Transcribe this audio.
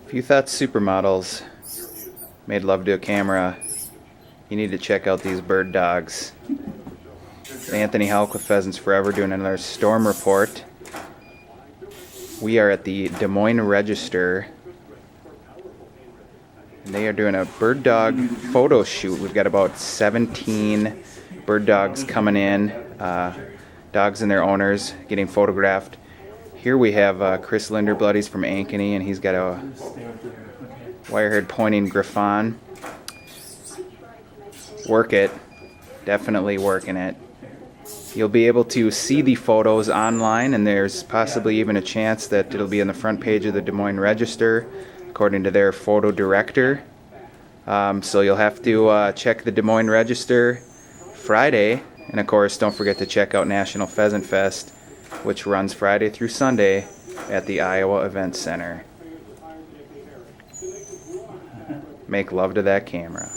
If you thought supermodels made love to a camera, you need to check out these bird dogs. Anthony Houck with Pheasants Forever doing another storm report. We are at the Des Moines Register, and they are doing a bird dog photo shoot. We've got about 17 bird dogs coming in, dogs and their owners getting photographed. Here we have Chris Linderblood. He's from Ankeny, and he's got a wire-haired pointing Griffon. Work it. Definitely working it. You'll be able to see the photos online, and there's possibly even a chance that it'll be on the front page of the Des Moines Register, according to their photo director. So you'll have to check the Des Moines Register Friday, and of course don't forget to check out National Pheasant Fest, which runs Friday through Sunday at the Iowa Event Center. Make love to that camera.